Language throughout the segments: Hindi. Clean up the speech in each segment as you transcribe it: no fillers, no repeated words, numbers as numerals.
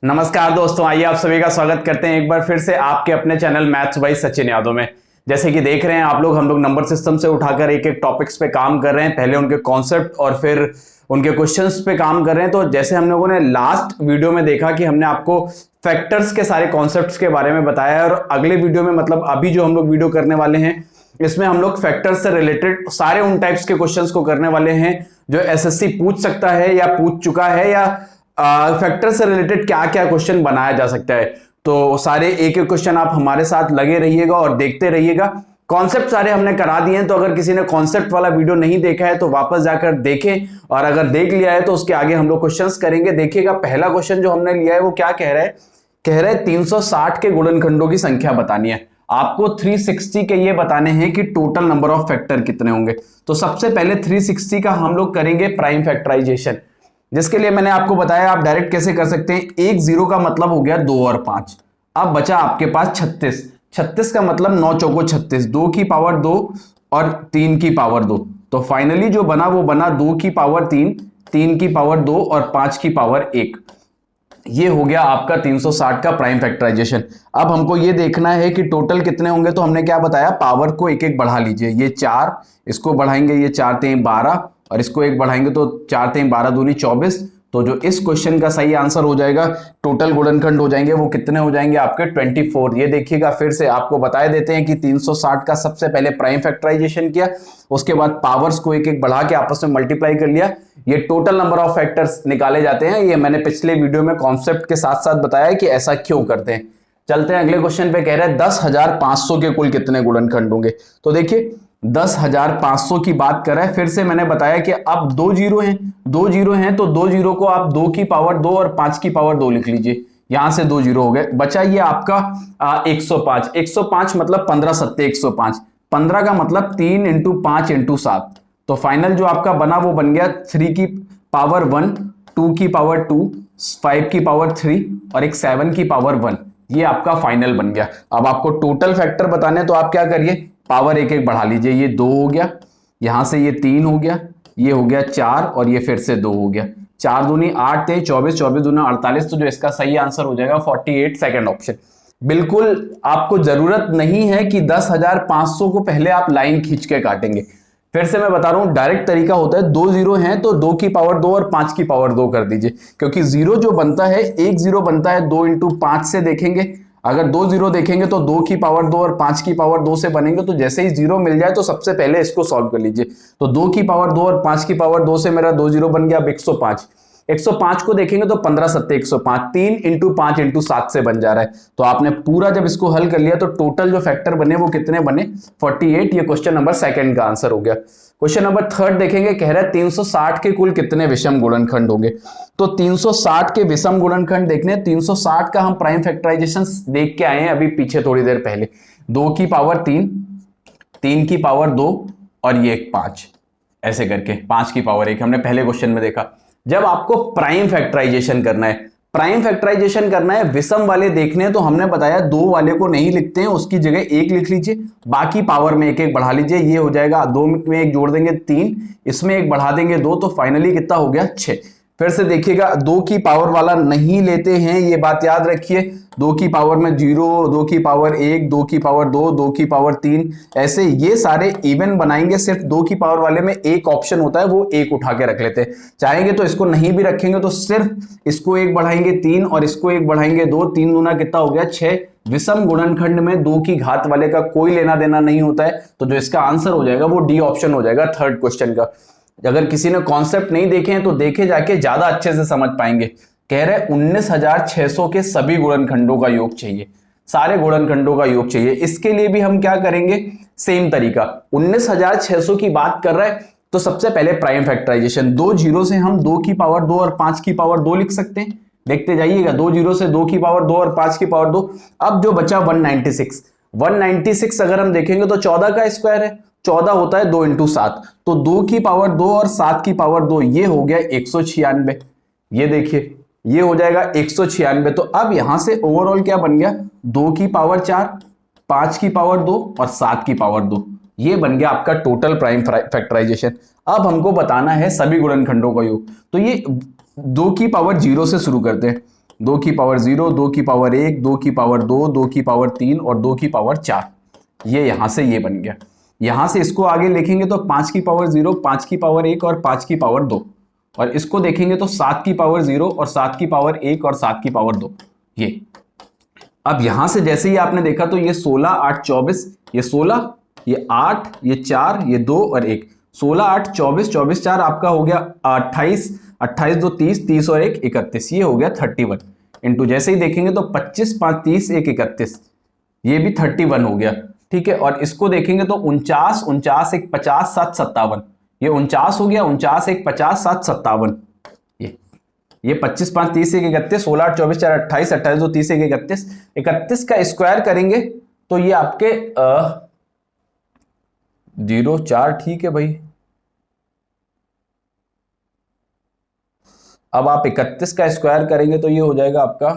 नमस्कार दोस्तों, आइए आप सभी का स्वागत करते हैं एक बार फिर से आपके अपने channel maths by Sachin Yadav में। जैसे कि देख रहे हैं आप लोग, हम लोग नंबर सिस्टम से उठाकर एक एक टॉपिक्स पे काम कर रहे हैं। पहले उनके कॉन्सेप्ट और फिर उनके क्वेश्चंस पे काम कर रहे हैं। तो जैसे हम लोगों ने लास्ट वीडियो में देखा कि हमने आपको फैक्टर्स के सारे कॉन्सेप्ट्स के बारे में बताया है, और अगले वीडियो में मतलब अभी जो हम लोग वीडियो करने वाले हैं इसमें हम लोग फैक्टर्स से रिलेटेड सारे उन टाइप्स के क्वेश्चंस को करने वाले हैं जो एसएससी पूछ सकता है या पूछ चुका है, या फैक्टर से रिलेटेड क्या क्या क्वेश्चन बनाया जा सकता है। तो सारे एक एक क्वेश्चन आप हमारे साथ लगे रहिएगा और देखते रहिएगा। कॉन्सेप्ट सारे हमने करा दिए हैं, तो अगर किसी ने कॉन्सेप्ट वाला वीडियो नहीं देखा है तो वापस जाकर देखें, और अगर देख लिया है तो उसके आगे हम लोग क्वेश्चंस करेंगे। देखिएगा पहला क्वेश्चन जो हमने लिया है वो क्या कह रहा है, 360 के गुणनखंडों की संख्या बतानी है। आपको 360 के ये बताने हैं कि टोटल नंबर ऑफ फैक्टर कितने होंगे। तो सबसे पहले 360 का हम लोग करेंगे प्राइम फैक्टराइजेशन, जिसके लिए मैंने आपको बताया आप डायरेक्ट कैसे कर सकते हैं। एक जीरो का मतलब हो गया 2 और 5। अब बचा आपके पास 36। 36 का मतलब 9 चौको 36, 2 की पावर 2 और 3 की पावर 2। तो फाइनली जो बना वो बना 2 की पावर 3, 3 की पावर 2 और 5 की पावर 1। ये हो गया आपका 360 का प्राइम फैक्टराइजेशन। अब हमको ये देखना है कि टोटल कितने होंगे। तो हमने क्या बताया, पावर को एक एक बढ़ा लीजिए। ये 4, इसको बढ़ाएंगे, ये 4 3 12, और इसको एक बढ़ाएंगे तो 4 3 12 दूनी 24। तो जो इस क्वेश्चन का सही आंसर हो जाएगा, टोटल गुणनखंड हो जाएंगे वो कितने हो जाएंगे आपके 24। ये देखिएगा फिर से आपको बताए देते हैं कि 360 का सबसे पहले प्राइम फैक्टराइजेशन किया, उसके बाद पावर्स को एक एक बढ़ा के आपस में मल्टीप्लाई कर लिया। ये टोटल नंबर ऑफ फैक्टर्स निकाले जाते हैं। ये मैंने पिछले वीडियो में कॉन्सेप्ट के साथ साथ बताया कि ऐसा क्यों करते हैं। चलते हैं अगले क्वेश्चन पे। कह रहे हैं 10,500 के कुल कितने गुणनखंड होंगे। तो देखिए 10,500 की बात कर रहा है। फिर से मैंने बताया कि अब 2 जीरो हैं, 2 जीरो हैं तो 2 जीरो को आप 2 की पावर 2 और 5 की पावर 2 लिख लीजिए। यहां से 2 जीरो हो गए। बचा ये आपका 105। 105 मतलब 15 सत्ते 105। 15 का मतलब 3 इंटू 5 इंटू 7। तो फाइनल जो आपका बना वो बन गया 3 की पावर 1, 2 की पावर 2, 5 की पावर 3 और एक 7 की पावर 1। ये आपका फाइनल बन गया। अब आपको टोटल फैक्टर बताने तो आप क्या करिए, पावर एक एक बढ़ा लीजिए। ये 2 हो गया, यहां से ये 3 हो गया, ये हो गया 4 और ये फिर से 2 हो गया। 4 दूनी 8 थे 24, 24 दूना 48। तो जो इसका सही आंसर हो जाएगा 48, सेकंड ऑप्शन। बिल्कुल आपको जरूरत नहीं है कि 10,500 को पहले आप लाइन खींच के काटेंगे। फिर से मैं बता रहा हूं, डायरेक्ट तरीका होता है। 2 जीरो हैं तो 2 की पावर 2 और 5 की पावर 2 कर दीजिए, क्योंकि जीरो जो बनता है, एक जीरो बनता है 2 इंटू 5 से देखेंगे। अगर 2 जीरो देखेंगे तो 2 की पावर 2 और 5 की पावर 2 से बनेंगे। तो जैसे ही जीरो मिल जाए तो सबसे पहले इसको सॉल्व कर लीजिए। तो 2 की पावर 2 और 5 की पावर 2 से मेरा 2 जीरो बन गया। अब 105, 105 को देखेंगे तो 15 सत्ते 105, 3 इंटू 5 इंटू 7 से बन जा रहा है। तो आपने पूरा जब इसको हल कर लिया तो टोटल जो फैक्टर बने वो कितने बने, 48। ये क्वेश्चन नंबर सेकंड का आंसर हो गया। क्वेश्चन नंबर थर्ड देखेंगे। कह रहा है 360 के कुल कितने विषम गुणनखंड होंगे। तो 360 के विषम गुणनखंड देखने, 360 का हम प्राइम फैक्टराइजेशन देख के आए हैं अभी पीछे थोड़ी देर पहले। 2 की पावर 3, 3 की पावर 2 और ये 5, ऐसे करके 5 की पावर 1 हमने पहले क्वेश्चन में देखा। जब आपको प्राइम फैक्टराइजेशन करना है, प्राइम फैक्टराइजेशन करना है, विषम वाले देखने हैं, तो हमने बताया 2 वाले को नहीं लिखते हैं, उसकी जगह 1 लिख लीजिए, बाकी पावर में एक एक बढ़ा लीजिए। ये हो जाएगा 2 में 1 जोड़ देंगे 3, इसमें 1 बढ़ा देंगे 2, तो फाइनली कितना हो गया 6। फिर से देखिएगा 2 की पावर वाला नहीं लेते हैं, ये बात याद रखिए। 2 की पावर में 0, 2 की पावर 1, 2 की पावर 2, 2 की पावर 3, ऐसे ये सारे इवन बनाएंगे। सिर्फ 2 की पावर वाले में एक ऑप्शन होता है, वो 1 उठा के रख लेते हैं। चाहेंगे तो इसको नहीं भी रखेंगे, तो सिर्फ इसको 1 बढ़ाएंगे 3 और इसको 1 बढ़ाएंगे 2, 3 दूना कितना हो गया 6। विषम गुणनखंड में 2 की घात वाले का कोई लेना देना नहीं होता है। तो जो इसका आंसर हो जाएगा वो डी ऑप्शन हो जाएगा थर्ड क्वेश्चन का। अगर किसी ने कॉन्सेप्ट नहीं देखे हैं तो देखे जाके ज्यादा अच्छे से समझ पाएंगे। कह रहे 19,600 के सभी गुणनखंडों का योग चाहिए, सारे गुणनखंडों का योग चाहिए। इसके लिए भी हम क्या करेंगे, सेम तरीका। 19,600 की बात कर रहा है तो सबसे पहले प्राइम फैक्टराइजेशन। 2 जीरो से हम 2 की पावर 2 और 5 की पावर 2 लिख सकते हैं। देखते जाइएगा, 2 जीरो से 2 की पावर 2 और 5 की पावर 2। अब जो बचा 196, 196 अगर हम देखेंगे तो 14 का स्क्वायर है। 14 होता है 2 इंटू 7, तो 2 की पावर 2 और 7 की पावर 2, ये हो गया 196। ये देखिए ये हो जाएगा 196। तो अब यहां से ओवरऑल क्या बन गया, 2 की पावर 4, 5 की पावर 2 और 7 की पावर 2। ये बन गया आपका टोटल प्राइम फैक्टराइजेशन। अब हमको बताना है सभी गुणनखंडों का योग। तो ये 2 की पावर 0 से शुरू करते हैं। 2 की पावर 0, 2 की पावर 1, 2 की पावर 2, 2 की पावर 3 और 2 की पावर 4। ये यहां से ये बन गया। यहां से इसको आगे लिखेंगे तो 5 की पावर 0, 5 की पावर 1 और 5 की पावर 2, और इसको देखेंगे तो 7 की पावर 0 और 7 की पावर 1 और 7 की पावर 2। ये अब यहां से जैसे ही आपने देखा तो ये 16, 8, 24, ये 16, ये 8, ये 4, ये 2 और 1, 16, 8, 24, 24, 4 आपका हो गया 28, 28, 2, 30, 30 और 1, 31, ये हो गया 31 इंटू जैसे ही देखेंगे तो 25, 5, 30, 1, 31, ये भी 31 हो गया। ठीक है, और इसको देखेंगे तो 49, 49, 1, 50, 7, 57, ये 49 हो गया, 49, 1, 50, 7, 57, ये 25, 5, 30, 1, 31, 16, 8, 24, 4, 28, 28, 2, 30, 1, 31, 31 का स्क्वायर करेंगे तो ये आपके 0, 4, ठीक है भाई। अब आप 31 का स्क्वायर करेंगे तो ये हो जाएगा आपका,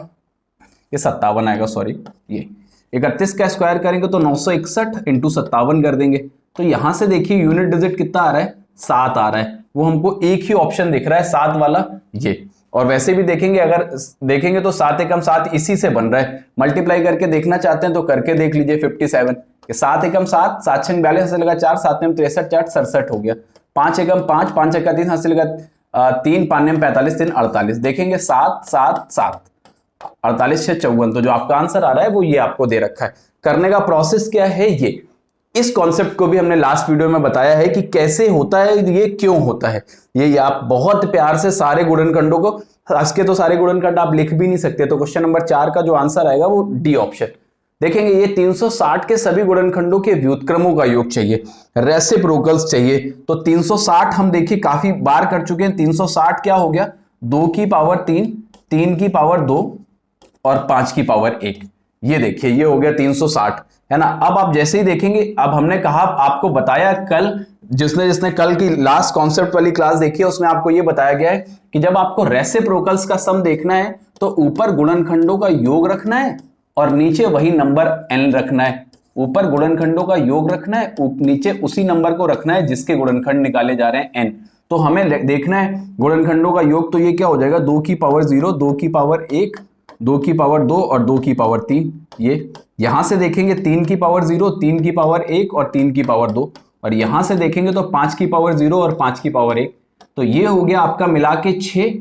ये 57 आएगा, सॉरी, ये 31 का स्क्वायर करेंगे तो 961 इंटू 57 कर देंगे। तो यहां से देखिए यूनिट डिजिट कितना आ रहा है, 7 आ रहा है, वो हमको एक ही ऑप्शन दिख रहा है 7 वाला ये। और वैसे भी देखेंगे, अगर देखेंगे तो 7 एकम 7 इसी से बन रहा है। मल्टीप्लाई करके देखना चाहते हैं तो करके देख लीजिए 57, 7 एकम 7, 7 छंग 42, हाथ से लगा 4, 7 में 63, 4 67 हो गया। 5 एकम 5, 5 छक्का 3, हाथ से लगा 3, 5 में 45, 3 48, देखेंगे 7, 7, 7, 48, 6, 54। तो जो आपका आंसर आ रहा है वो ये आपको दे रखा है। करने का प्रोसेस क्या है, ये इस कॉन्सेप्ट को भी हमने लास्ट वीडियो में बताया है कि कैसे होता है, ये क्यों होता है। ये आप बहुत प्यार से सारे गुणनखंडों को, आज के तो सारे गुणनखंड आप लिख भी नहीं सकते, तो क्वेश्चन नंबर 4 का जो आंसर आएगा वो डी ऑप्शन। देखेंगे ये 360 के सभी गुणनखंडों के व्युत्क्रमों का योग चाहिए, रेसिप्रोकल्स चाहिए। तो 360 हम देखिए काफी बार कर चुके हैं। 360 क्या हो गया, 2 की पावर 3, 3 की पावर 2 और 5 की पावर 1। ये देखिए ये हो गया 360, है ना। अब आप जैसे ही देखेंगे, अब हमने कहा आपको बताया कल, जिसने कल की लास्ट कॉन्सेप्ट वाली क्लास देखी है उसमें आपको ये बताया गया है कि जब आपको रेसिप्रोकल्स का सम देखना है तो ऊपर गुणनखंडों का योग रखना है और नीचे वही नंबर n रखना है। ऊपर गुणनखंडों का योग रखना है, नीचे उसी नंबर को रखना है जिसके गुणनखंड निकाले जा रहे हैं n। तो हमें देखना है गुणनखंडों का योग, तो ये क्या हो जाएगा, 2 की पावर 0, 2 की पावर 1, 2 की पावर 2 और 2 की पावर 3। ये यहां से देखेंगे 3 की पावर 0, 3 की पावर 1 और 3 की पावर 2, और यहां से देखेंगे तो 5 की पावर 0 और 5 की पावर 1। तो ये हो गया आपका मिला के 6।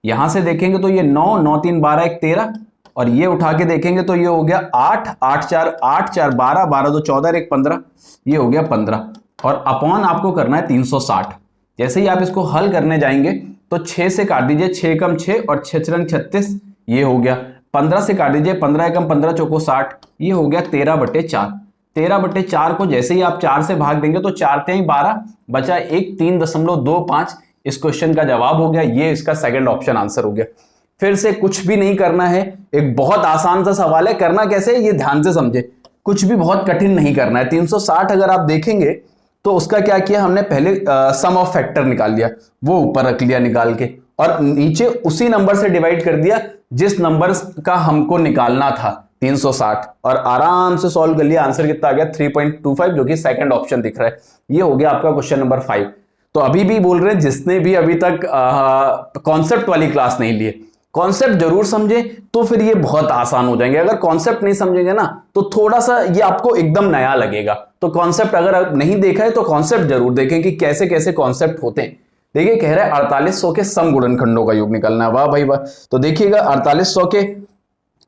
यहां से देखेंगे तो ये 9, 9, 3, 12, 1, 13, और ये उठा के देखेंगे तो ये हो गया 8, 8, 4, 8, 4, 12, 12, 2, 14, 1, 15, ये हो गया 15। और अपॉन आपको करना है 360। जैसे ही आप इसको हल करने जाएंगे तो 6 से काट दीजिए, 6 कम 6 और 6 रंग 36, ये हो गया। 15 से काट दीजिए, 15 एकम 15 चौको 60, ये हो गया 13/4। 13/4 को जैसे ही आप 4 से भाग देंगे तो 4 3 12, बचा 1, 3.25। इस क्वेश्चन का जवाब हो गया, ये इसका सेकंड ऑप्शन आंसर हो गया। फिर से कुछ भी नहीं करना है, एक बहुत आसान सा सवाल है। करना कैसे, ये ध्यान से समझे, कुछ भी बहुत कठिन नहीं करना है। 360 अगर आप देखेंगे तो उसका क्या किया हमने, पहले सम ऑफ फैक्टर निकाल लिया, वो ऊपर रख लिया निकाल के, और नीचे उसी नंबर से डिवाइड कर दिया जिस नंबर का हमको निकालना था 360, और आराम से सॉल्व कर लिया। आंसर कितना आ गया, 3.25, जो कि सेकंड ऑप्शन दिख रहा है। ये हो गया आपका क्वेश्चन नंबर 5। तो अभी भी बोल रहे हैं जिसने भी अभी तक कॉन्सेप्ट वाली क्लास नहीं ली है, कॉन्सेप्ट जरूर समझे तो फिर ये बहुत आसान हो जाएंगे। अगर कॉन्सेप्ट नहीं समझेंगे ना तो थोड़ा सा ये आपको एकदम नया लगेगा। तो कॉन्सेप्ट अगर नहीं देखा है तो कॉन्सेप्ट जरूर देखें कि कैसे कैसे कॉन्सेप्ट होते हैं। देखिए कह रहा है 4800 के सम गुणनखंडों का योग निकालना है। वाह भाई वाह। तो देखिएगा 4800 के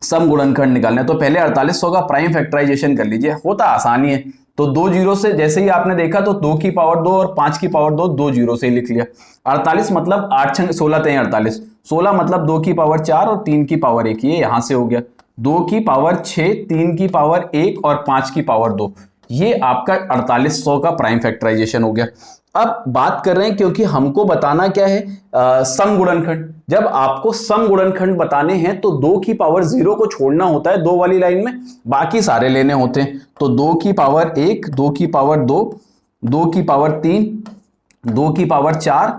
सम गुणनखंड निकालने, तो पहले 4800 का प्राइम फैक्टराइजेशन कर लीजिए, होता आसानी है। तो 2 जीरो से जैसे ही आपने देखा तो 2 की पावर 2 और 5 की पावर 2, 2 जीरो से ही लिख लिया। 48 मतलब 8 छंग 16 3 48, 16 मतलब 2 की पावर 4 और 3 की पावर 1, ये यहां से हो गया। 2 की पावर 6, 3 की पावर 1 और 5 की पावर 2, ये आपका 4800 का प्राइम फैक्टराइजेशन हो गया। अब बात कर रहे हैं क्योंकि हमको बताना क्या है, सम गुणनखंड। जब आपको सम गुणनखंड बताने हैं तो 2 की पावर 0 को छोड़ना होता है 2 वाली लाइन में, बाकी सारे लेने होते हैं। तो 2 की पावर 1, 2 की पावर 2, 2 की पावर 3, 2 की पावर 4,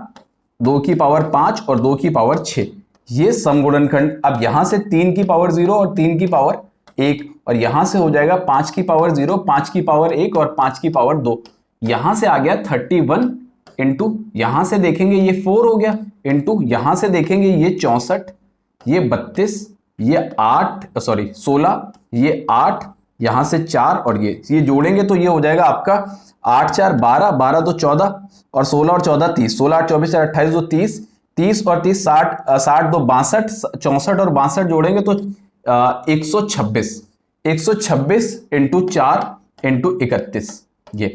2 की पावर 5 और 2 की पावर 6, ये सम गुणनखंड। अब यहां से 3 की पावर 0 और 3 की पावर 1, और यहां से हो जाएगा 5 की पावर 0, 5 की पावर 1 और 5 की पावर 2, यहां से आ गया 31 इंटू यहां से देखेंगे ये 4 हो गया, इंटू यहां से देखेंगे ये 64, ये 32 ये 8 सॉरी 16, ये 8, यहां से 4 और ये जोड़ेंगे तो ये हो जाएगा आपका 8 4 12, 12 तो 14 और 16 और 14 30, 16 8 24 28 तो 30, 30 और 30 60, 60 तो 62, 64 और 62 जोड़ेंगे तो 126, 126 इंटू 4 इंटू 31, ये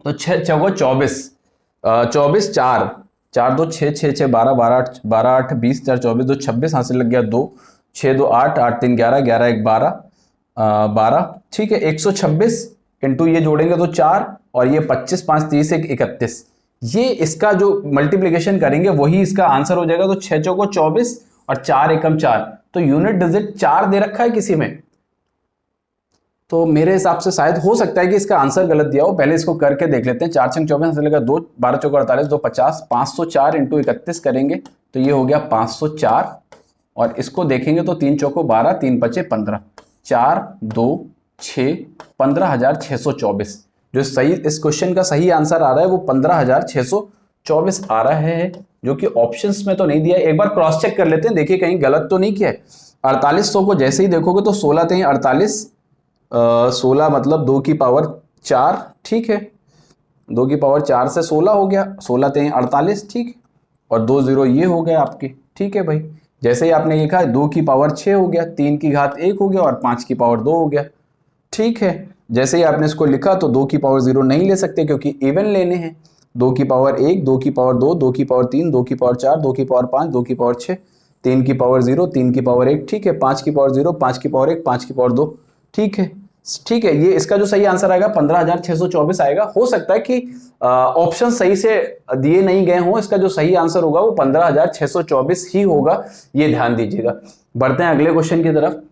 तो 6 चौको 24, 24 4, 4 2 6 6 6 12 12 12 8 20 4 24 2 26, हासिल लग गया 2, 6 2 8 8 3 11 11 1 12, 12, ठीक है। 126 इंटू ये जोड़ेंगे तो 4 और ये 25 5 30 1 31, ये इसका जो मल्टीप्लिकेशन करेंगे वही इसका आंसर हो जाएगा। तो 6 चौको 24 और 4 एकम 4, तो यूनिट डिजिट 4 दे रखा है किसी में, तो मेरे हिसाब से शायद हो सकता है कि इसका आंसर गलत दिया हो। पहले इसको करके देख लेते हैं। 4 6 24 हासिल लगा 2, 12 चौको 48 2 50, 504 इंटू 31 करेंगे तो ये हो गया 504, और इसको देखेंगे तो 3 चौको 12 3 पचे 15, 4 2 6 15,624, जो सही इस क्वेश्चन का सही आंसर आ रहा है वो 15,624 आ रहा है, जो कि ऑप्शंस में तो नहीं दिया है। एक बार क्रॉस चेक कर लेते हैं, देखिए कहीं गलत तो नहीं किया है। 4800 को जैसे ही देखोगे तो 16 × 48, 16 मतलब 2 की पावर 4, ठीक है, 2 की पावर 4 से 16 हो गया, 16 × 48, ठीक, और 2 0 ये हो गया आपके, ठीक है भाई। जैसे ही आपने लिखा 2 की पावर 6 हो गया, 3 की घात 1 हो गया और 5 की पावर 2 हो गया, ठीक है। जैसे ही आपने इसको लिखा तो 2 की पावर 0 नहीं ले सकते क्योंकि इवन लेने हैं। 2 की पावर 1, 2 की पावर 2, 2 की पावर 3, 2 की पावर 4, 2 की पावर 5, 2 की पावर 6, 3 की पावर 0, 3 की पावर 1, ठीक है, 5 की पावर 0, 5 की पावर 1, 5 की पावर 2, ठीक है, ठीक है। ये इसका जो सही आंसर आएगा 15,624 आएगा। हो सकता है कि ऑप्शन सही से दिए नहीं गए हों, इसका जो सही आंसर होगा वो 15,624 ही होगा, ये ध्यान दीजिएगा। बढ़ते हैं अगले क्वेश्चन की तरफ।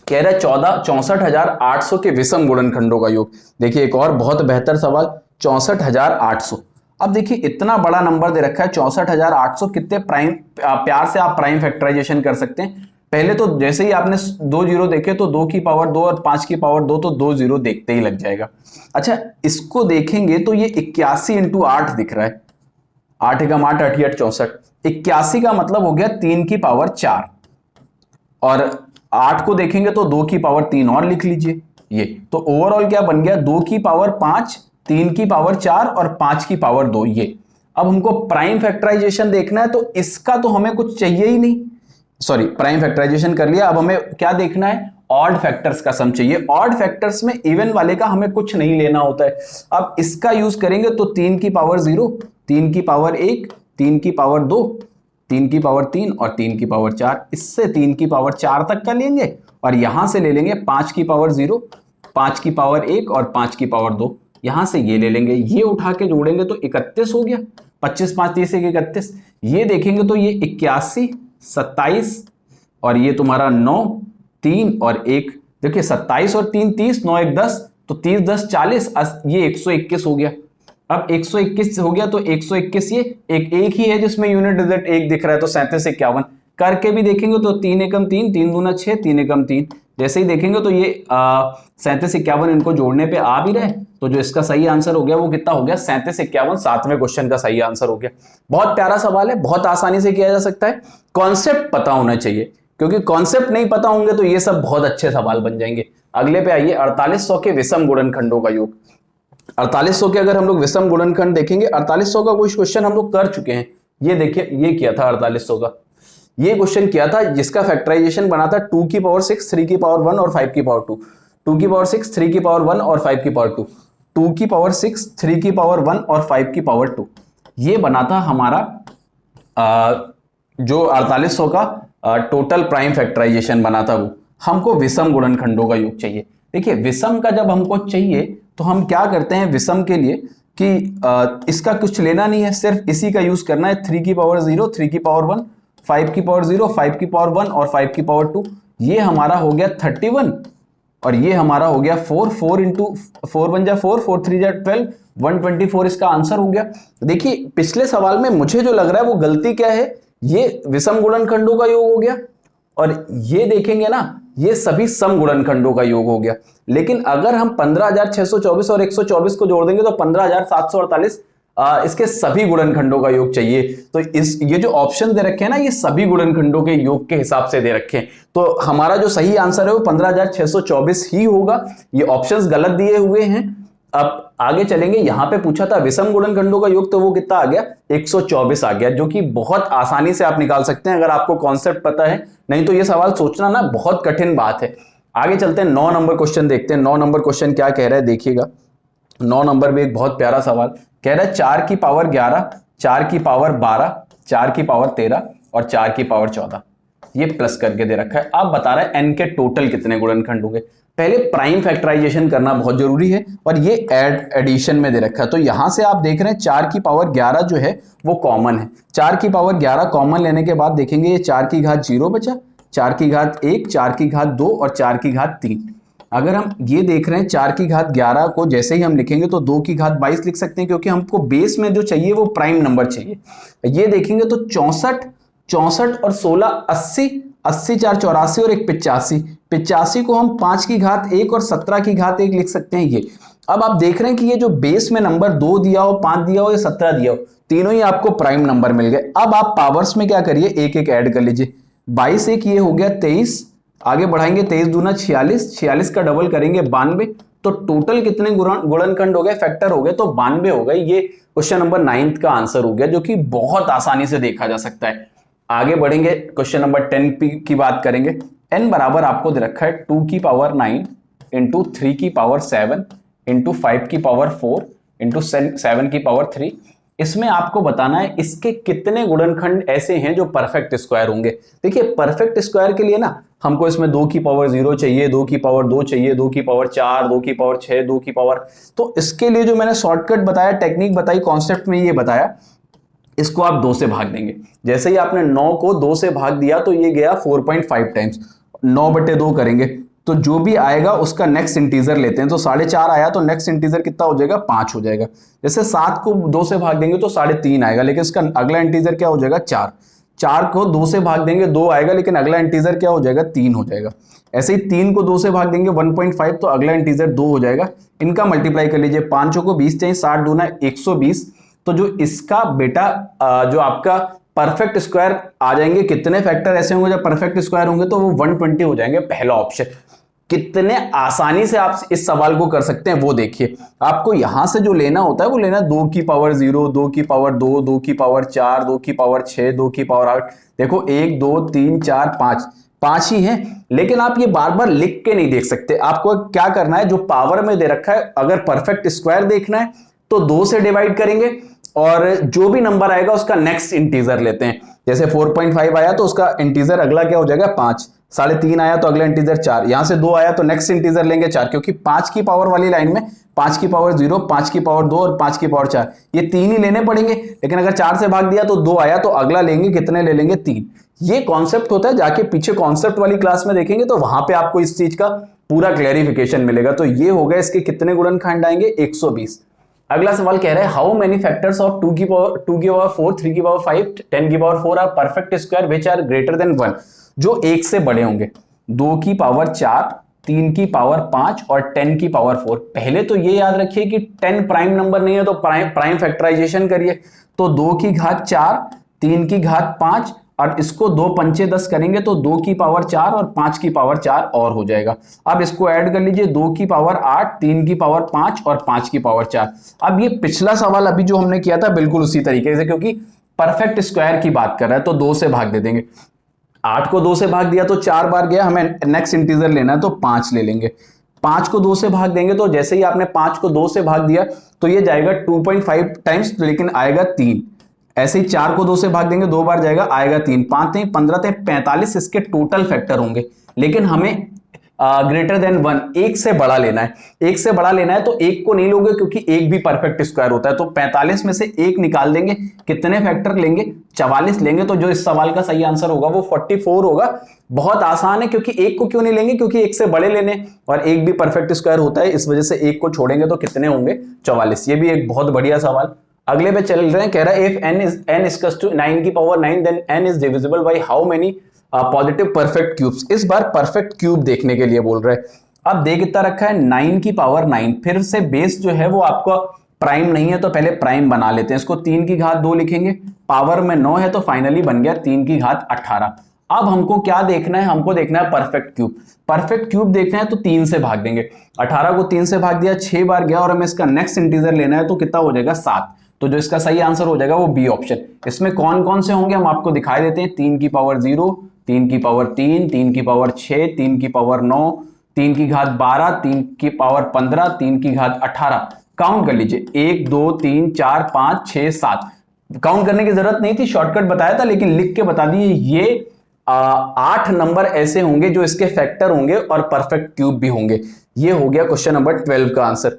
कह रहा है 64,800 के विषम गुणनखंडों का योग। देखिए एक और बहुत बेहतर सवाल, 64,800। अब देखिए इतना बड़ा नंबर दे रखा है 64,800, कितने प्राइम प्यार से आप प्राइम फैक्टराइजेशन कर सकते हैं। पहले तो जैसे ही आपने 2 जीरो देखे तो 2 की पावर 2 और 5 की पावर 2, तो 2 जीरो देखते ही लग जाएगा। अच्छा इसको देखेंगे तो ये 81 इंटू 8 दिख रहा है, 8 एकम 8 8 8 64, 81 का मतलब हो गया 3 की पावर 4, और 8 को देखेंगे तो 2 की पावर 3 और लिख लीजिए ये, तो ओवरऑल क्या बन गया 2 की पावर 5, 3 की पावर 4 और 5 की पावर 2 ये। अब हमको प्राइम फैक्टराइजेशन देखना है तो इसका तो हमें कुछ चाहिए ही नहीं, सॉरी प्राइम फैक्टराइजेशन कर लिया। अब हमें क्या देखना है, ऑड फैक्टर्स का सम चाहिए। ऑड फैक्टर्स में इवन वाले का हमें कुछ नहीं लेना होता है। अब इसका यूज करेंगे तो 3 की पावर 0, 3 की पावर 1, 3 की पावर 2, 3 की पावर 3 और 3 की पावर 4, इससे 3 की पावर 4 तक का लेंगे और यहां से ले लेंगे 5 की पावर 0, 5 की पावर 1 और 5 की पावर 2, यहां से ये ले लेंगे, ये उठा के जोड़ेंगे तो 31 हो गया, 25 5 30 1 31। ये देखेंगे तो ये 81 27 और ये तुम्हारा 9 3 और 1, देखिए 27 और 3 30, 9 1 10, तो 30 10 40, ये 121 हो गया। अब 121 हो गया तो 121 ये एक ही है जिसमें यूनिट डिजिट 1 दिख रहा है, तो 37 51 करके भी देखेंगे तो 3 एकम 3, 3 दूना 6, 3 एकम 3, जैसे ही देखेंगे तो ये 37 51 इनको जोड़ने पे आ भी रहे, तो जो इसका सही आंसर हो गया वो कितना हो गया 37 51, 7वें क्वेश्चन का सही आंसर हो गया। बहुत प्यारा सवाल है, बहुत आसानी से किया जा सकता है, कॉन्सेप्ट पता होना चाहिए, क्योंकि कॉन्सेप्ट नहीं पता होंगे तो ये सब बहुत अच्छे सवाल बन जाएंगे। अगले पे आइए, 4800 के विषम गुणनखंडों का योग। 4800 के अगर हम लोग विषम गुणनखंड देखेंगे, 4800 का कुछ क्वेश्चन हम लोग कर चुके हैं। ये देखिए ये किया था 4800 का, ये क्वेश्चन किया था जिसका फैक्टराइजेशन बना था 2 की पावर 6, 3 की पावर 1 और 5 की पावर 2, 2 की पावर 6, 3 की पावर 1 और 5 की पावर 2, 2 की पावर 6, 3 की पावर 1 और 5 की पावर 2। ये बना था हमारा जो 4800 का टोटल प्राइम फैक्टराइजेशन बना था वो। हमको विषम गुणनखंडों का योग चाहिए। देखिए विषम का जब हमको चाहिए तो हम क्या करते हैं विषम के लिए कि इसका कुछ लेना नहीं है, सिर्फ इसी का यूज करना है। 3 की पावर 0, 3 की पावर 1, 5 की पावर 0, 5 की पावर 1 और 5 की पावर 2, ये हमारा हो गया 31 और ये हमारा हो गया 4, 4 इंटू 4 बन जा 4, 4 3 जा 12, 124 इसका आंसर हो गया। देखिए पिछले सवाल में मुझे जो लग रहा है वो गलती क्या है, ये विषम गुणनखंडों का योग हो गया और ये देखेंगे ना ये सभी सम गुणनखंडों का योग हो गया। लेकिन अगर हम 15,624 और 124 को जोड़ देंगे तो 15,748 इसके सभी गुणनखंडों का योग चाहिए। तो ये जो ऑप्शन दे रखे हैं ना, ये सभी गुणनखंडों के योग के हिसाब से दे रखे हैं। तो हमारा जो सही आंसर है वो 15,624 ही होगा। ये ऑप्शंस गलत दिए हुए हैं। अब आगे चलेंगे, यहां पे पूछा था विषम गुणनखंडों का योग, तो वो कितना आ गया, 124 आ गया, जो कि बहुत आसानी से आप निकाल सकते हैं अगर आपको कॉन्सेप्ट पता है। नहीं तो ये सवाल सोचना ना बहुत कठिन बात है। आगे चलते हैं, 9 नंबर क्वेश्चन देखते हैं। 9 नंबर क्वेश्चन क्या कह रहा है देखिएगा। 9 नंबर भी एक बहुत प्यारा सवाल कह रहा है, 4 की पावर 11, 4 की पावर 12, 4 की पावर 13 और 4 की पावर 14, ये प्लस करके दे रखा है। अब बता रहा है n के टोटल कितने गुणनखंड होंगे। पहले प्राइम फैक्टराइजेशन करना बहुत जरूरी है, और ये एडिशन में दे रखा है। तो यहां से आप देख रहे हैं 4 की पावर 11 जो है वो कॉमन है। 4 की पावर 11 कॉमन लेने के बाद देखेंगे ये 4 की घात 0 बचा, 4 की घात 1, 4 की घात 2 और 4 की घात 3। अगर हम ये देख रहे हैं 4 की घात 11 को जैसे ही हम लिखेंगे तो 2 की घात 22 लिख सकते हैं, क्योंकि हमको बेस में जो चाहिए वो प्राइम नंबर चाहिए। ये देखेंगे तो 64, 64 और 16 80, 80 4 84 और एक 85, 85 को हम 5 की घात 1 और 17 की घात 1 लिख सकते हैं ये। अब आप देख रहे हैं कि ये जो बेस में नंबर 2 दिया हो, 5 दिया हो या 17 दिया हो, तीनों ही आपको प्राइम नंबर मिल गए। अब आप पावर्स में क्या करिए, एक एक ऐड कर लीजिए। 22 एक ये हो गया 23, आगे बढ़ाएंगे 23 दूना 46, 46 का डबल करेंगे 92। तो टोटल कितने गुणनखंड हो गए, फैक्टर हो गए, तो 92 हो गए। ये क्वेश्चन नंबर 9 का आंसर हो गया, जो कि बहुत आसानी से देखा जा सकता है। आगे बढ़ेंगे, क्वेश्चन नंबर 10 की बात करेंगे। n बराबर आपको दे रखा है 2 की पावर 9 इंटू 3 की पावर 7 इंटू 5 की पावर 4 इंटू 7 की पावर 3। इसमें आपको बताना है इसके कितने गुणनखंड ऐसे हैं जो परफेक्ट स्क्वायर होंगे। देखिए परफेक्ट स्क्वायर के लिए ना हमको इसमें 2 की पावर 0 चाहिए, 2 की पावर 2 चाहिए, 2 की पावर 4, 2 की पावर 6, 2 की पावर। तो इसके लिए जो मैंने शॉर्टकट बताया, टेक्निक बताई, कॉन्सेप्ट में ये बताया, इसको आप 2 से भाग देंगे। जैसे ही आपने 9 को 2 से भाग दिया तो ये गया 4.5 टाइम्स, 9/2 करेंगे तो जो भी आएगा उसका नेक्स्ट इंटीजर लेते हैं। तो 4.5 आया तो नेक्स्ट इंटीजर कितना हो जाएगा, 5 हो जाएगा। जैसे 7 को 2 से भाग देंगे तो 3.5 आएगा, लेकिन इसका अगला इंटीजर क्या हो जाएगा, 4। 4 को 2 से भाग देंगे 2 आएगा, लेकिन अगला इंटीजर क्या हो जाएगा, 3 हो जाएगा। ऐसे ही 3 को 2 से भाग देंगे 1.5, तो अगला इंटीजर 2 हो जाएगा। इनका मल्टीप्लाई कर लीजिए, 5 को 20 चाहिए, 60 दूना 120। तो जो इसका बेटा जो आपका परफेक्ट स्क्वायर आ जाएंगे, कितने फैक्टर ऐसे होंगे जब परफेक्ट स्क्वायर होंगे, तो वो 120 हो जाएंगे। पहला ऑप्शन। कितने आसानी से आप इस सवाल को कर सकते हैं वो देखिए। आपको यहां से जो लेना होता है वो लेना 2 की पावर 0, 2 की पावर 2, 2 की पावर 4, 2 की पावर 6, 2 की पावर 8। देखो 1 2 3 4 5, 5 ही हैं। लेकिन आप ये बार बार लिख के नहीं देख सकते। आपको क्या करना है, जो पावर में दे रखा है, अगर परफेक्ट स्क्वायर देखना है तो 2 से डिवाइड करेंगे और जो भी नंबर आएगा उसका नेक्स्ट इंटीजर लेते हैं। जैसे 4.5 आया तो उसका इंटीजर अगला क्या हो जाएगा, 5। 3.5 आया तो अगला इंटीजर 4। यहां से 2 आया तो नेक्स्ट इंटीजर लेंगे 4, क्योंकि 5 की पावर वाली लाइन में 5 की पावर 0, 5 की पावर 2 और 5 की पावर 4, ये 3 ही लेने पड़ेंगे। लेकिन अगर 4 से भाग दिया तो 2 आया तो अगला लेंगे, कितने ले लेंगे, 3। ये कॉन्सेप्ट होता है, जाके पीछे कॉन्सेप्ट वाली क्लास में देखेंगे तो वहां पे आपको इस चीज का पूरा क्लैरिफिकेशन मिलेगा। तो ये हो गया, इसके कितने गुणनखंड आएंगे, 120। अगला सवाल कह रहा है, हाउ मेनी फैक्टर्स ऑफ 2 की पावर 4, 3 की पावर 5, 10 की power 4 are perfect square which are greater than 1, जो 1 से बड़े होंगे। 2 की पावर 4, 3 की पावर 5 और 10 की पावर 4। पहले तो ये याद रखिए कि 10 प्राइम नंबर नहीं है, तो प्राइम फैक्टराइजेशन करिए। तो 2 की घात 4, 3 की घात 5 और इसको 2 पंचे 10 करेंगे तो 2 की पावर 4 और 5 की पावर 4 और हो जाएगा। अब इसको ऐड कर लीजिए, 2 की पावर 8, 3 की पावर 5 और 5 की पावर 4। अब ये पिछला सवाल अभी जो हमने किया था बिल्कुल उसी तरीके से, क्योंकि परफेक्ट स्क्वायर की बात कर रहा है तो 2 से भाग दे देंगे। 8 को 2 से भाग दिया तो 4 बार गया, हमें नेक्स्ट इंटीजर लेना है तो 5 ले लेंगे। 5 को 2 से भाग देंगे तो जैसे ही आपने 5 को 2 से भाग दिया तो ये जाएगा 2.5 टाइम्स, लेकिन आएगा 3। ऐसे ही 4 को 2 से भाग देंगे, 2 बार जाएगा, आएगा 3। 5 3 15 45 इसके टोटल फैक्टर होंगे। लेकिन हमें ग्रेटर देन 1, 1 से बड़ा लेना है। 1 से बड़ा लेना है तो 1 को नहीं लोगे, क्योंकि 1 भी परफेक्ट स्क्वायर होता है। तो 45 में से 1 निकाल देंगे, कितने फैक्टर लेंगे, 44 लेंगे। तो जो इस सवाल का सही आंसर होगा वो 44 होगा। बहुत आसान है, क्योंकि 1 को क्यों नहीं लेंगे, क्योंकि 1 से बड़े लेने, और 1 भी परफेक्ट स्क्वायर होता है, इस वजह से 1 को छोड़ेंगे तो कितने होंगे, 44। ये भी एक बहुत बढ़िया सवाल। अगले पे चल रहे हैं, कह रहा है if n is equals to 9 की power 9 then n is divisible by how many positive perfect cubes. इस बार परफेक्ट क्यूब देखने के लिए बोल रहे हैं। अब दे कितना रखा है, 9 की पावर 9। फिर से बेस जो है वो आपका प्राइम नहीं है तो पहले प्राइम बना लेते हैं, इसको 3 की घात 2 लिखेंगे, पावर में 9 है तो फाइनली बन गया 3 की घात 18। अब हमको क्या देखना है, हमको देखना है परफेक्ट क्यूब। परफेक्ट क्यूब देखना है तो 3 से भाग देंगे, 18 को 3 से भाग दिया 6 बार गया, और हमें इसका नेक्स्ट इंटीजर लेना है तो कितना हो जाएगा 7। तो जो इसका सही आंसर हो जाएगा वो बी ऑप्शन। इसमें कौन कौन से होंगे हम आपको दिखाई देते हैं, 3 की पावर 0, 3 की पावर 3, 3 की पावर 6, 3 की पावर 9, 3 की घात 12, 3 की पावर 15, 3 की घात 18। काउंट कर लीजिए, 1 2 3 4 5 6 7। काउंट करने की जरूरत नहीं थी, शॉर्टकट बताया था, लेकिन लिख के बता दिए। ये 8 नंबर ऐसे होंगे जो इसके फैक्टर होंगे और परफेक्ट क्यूब भी होंगे। ये हो गया क्वेश्चन नंबर 12 का आंसर।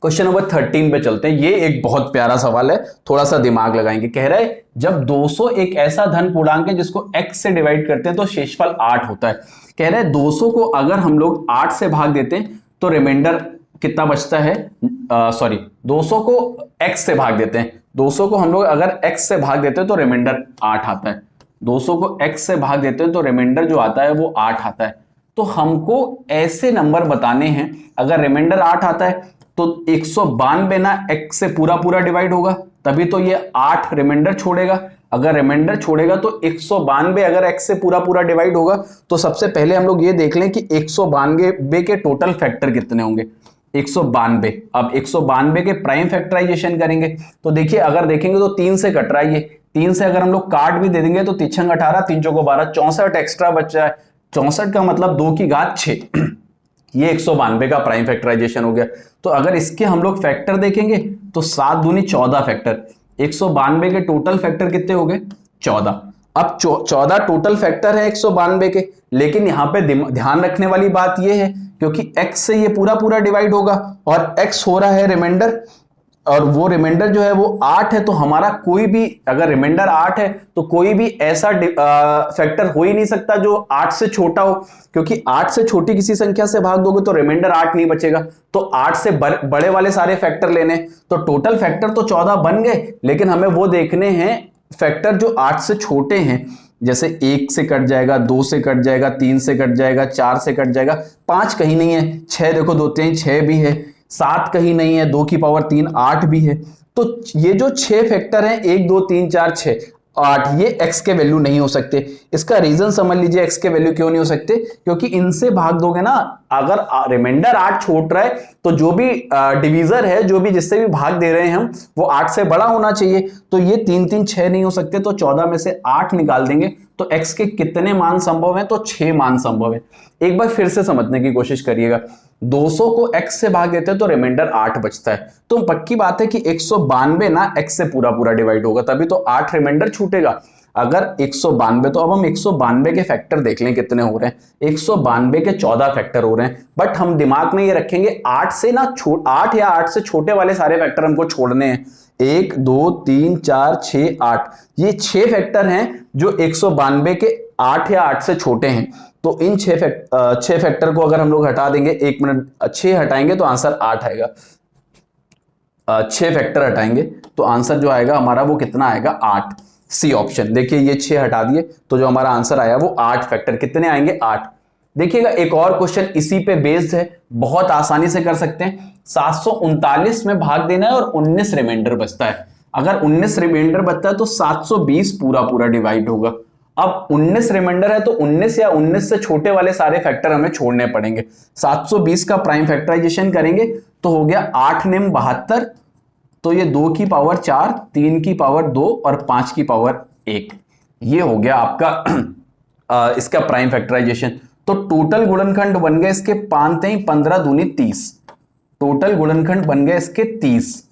क्वेश्चन नंबर 13 पे चलते हैं। ये एक बहुत प्यारा सवाल है, थोड़ा सा दिमाग लगाएंगे। कह रहा है जब 200 एक ऐसा धन पूर्णांक है जिसको x से डिवाइड करते हैं तो शेषफल 8 होता है। कह रहा है 200 को अगर हम लोग 8 से भाग देते हैं तो रिमाइंडर कितना बचता है, 200 को x से भाग देते हैं, 200 को हम लोग अगर x से भाग देते हैं तो रिमाइंडर 8 आता है। 200 को x से भाग देते हैं तो रिमाइंडर जो आता है वो 8 आता है। तो हमको ऐसे नंबर बताने हैं, अगर रिमाइंडर 8 आता है तो 192 ना x से पूरा पूरा डिवाइड होगा, तभी तो ये 8 रिमाइंडर छोड़ेगा। अगर रिमाइंडर छोड़ेगा तो 192 अगर x से पूरा पूरा डिवाइड होगा तो सबसे पहले हम लोग ये देख लें कि 192 के टोटल फैक्टर कितने होंगे। 192, अब 192 के प्राइम फैक्टराइजेशन करेंगे तो देखिए, अगर देखेंगे तो 3 से कट रहा है, ये 3 से अगर हम लोग काट भी दे देंगे तो 3 6 18, 3 चौको 12, 64 एक्स्ट्रा बच रहा है। 64 का मतलब 2 की घात 6। ये 192 का प्राइम फैक्टराइजेशन हो गया। तो अगर इसके हम लोग फैक्टर देखेंगे तो 7 दूनी 14 फैक्टर। 192 के टोटल फैक्टर कितने हो गए, 14। अब 14 टोटल फैक्टर है 192 के, लेकिन यहां पे ध्यान रखने वाली बात यह है क्योंकि x से ये पूरा पूरा डिवाइड होगा और x हो रहा है रिमाइंडर, और वो रिमाइंडर जो है वो 8 है। तो हमारा कोई भी, अगर रिमाइंडर 8 है तो कोई भी ऐसा फैक्टर हो ही नहीं सकता जो 8 से छोटा हो, क्योंकि 8 से छोटी किसी संख्या से भाग दोगे तो रिमाइंडर 8 नहीं बचेगा। तो 8 से बड़े वाले सारे फैक्टर लेने, तो टोटल फैक्टर तो 14 बन गए, लेकिन हमें वो देखने हैं फैक्टर जो 8 से छोटे हैं। जैसे 1 से कट जाएगा, 2 से कट जाएगा, 3 से कट जाएगा, 4 से कट जाएगा, 5 कहीं नहीं है, 6 देखो 2 3 6 भी है, 7 कहीं नहीं है, 2 की पावर 3 8 भी है। तो ये जो 6 फैक्टर हैं 1 2 3 4 6 8, ये x के वैल्यू नहीं हो सकते। इसका रीजन समझ लीजिए x के वैल्यू क्यों नहीं हो सकते, क्योंकि इनसे भाग दोगे ना, अगर रिमाइंडर 8 छोड़ रहा है तो जो भी डिवीजर है, जो भी जिससे भी भाग दे रहे हैं हम, वो 8 से बड़ा होना चाहिए। तो ये 3 3 6 नहीं हो सकते, तो 14 में से 8 निकाल देंगे तो x के कितने मान संभव हैं, तो 6 मान संभव है। एक बार फिर से समझने की कोशिश करिएगा। 200 को x से भाग देते हैं तो रिमाइंडर 8 बचता है, तो पक्की बात है कि 192 ना x से पूरा पूरा डिवाइड होगा, तभी तो 8 रिमाइंडर छूटेगा। अगर 192, तो अब हम 192 के फैक्टर देख लें कितने हो रहे हैं। 192 के 14 फैक्टर हो रहे हैं, बट हम दिमाग में ये रखेंगे 8 से ना 8 या 8 से छोटे वाले सारे फैक्टर हमको छोड़ने हैं। 1 2 3 4 6 8, ये 6 फैक्टर हैं जो 192 के 8 या 8 से छोटे हैं। तो इन 6 फैक्टर को अगर हम लोग हटा देंगे, 1 मिनट, 6 हटाएंगे तो आंसर 8 आएगा। 6 फैक्टर हटाएंगे तो आंसर जो आएगा हमारा वो कितना आएगा, 8। C option. देखिए ये 6 हटा दिए तो जो हमारा आंसर आया वो 8 फैक्टर कितने आएंगे, 8। देखिएगा एक और क्वेश्चन इसी पे बेस्ड है, बहुत आसानी से कर सकते हैं। 739 में भाग देना है और 19 रिमाइंडर बचता है। अगर 19 रिमाइंडर बचता है तो 720 पूरा पूरा डिवाइड होगा। अब 19 रिमाइंडर है तो 19 या 19 से छोटे वाले सारे फैक्टर हमें छोड़ने पड़ेंगे। 720 का प्राइम फैक्टराइजेशन करेंगे तो हो गया 8 निम 72, तो ये 2 की पावर 4, 3 की पावर 2 और 5 की पावर 1। ये हो गया आपका इसका प्राइम फैक्टराइजेशन। तो टोटल गुणनखंड बन गए इसके 5 15 दूनी 30, टोटल गुणनखंड बन गए इसके 30।